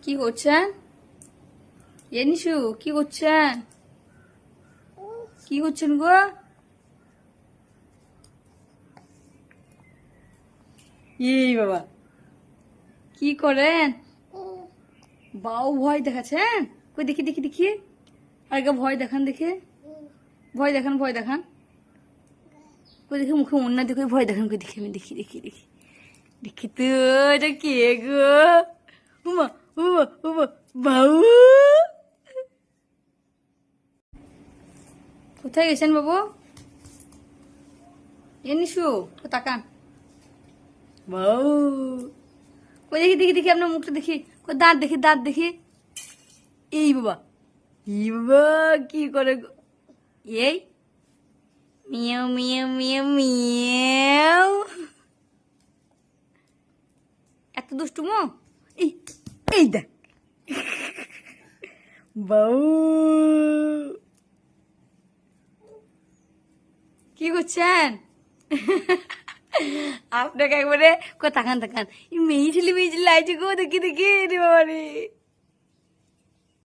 কি করছেন? নিশু কি করছেন? কি করছেন গো? এই বাবা কি করেন? বাউ ভয় দেখাচ্ছেন? কই দেখি দেখি দেখি, আগে ভয় দেখান দেখে, ভয় দেখান ভয় দেখান, কই দেখি মুখে অন্য দেখে ভয় দেখান, কই দেখি আমি দেখি দেখি দেখি দেখি তো এটা কে গো? উমা উমা উমা বাউ, কোথায় গেছেন বাবু? নিশু তাকান, বাউ কই দেখি দেখি দেখি আপনার মুখটা দেখি, কই দাঁত দেখি দাঁত দেখি। এই বাবা, এই বাবা কি করে গো? এই মিয়াও মিয়াও মিয়াও মিয়াও, এত দুষ্টুমো। এই এই দেখ বাউ, কি করছেন? আপনাকে একবারে তাকান তাকান, মেয়ে ছেলে লাগছে গো, দেখি দেখি রে বাবা রে।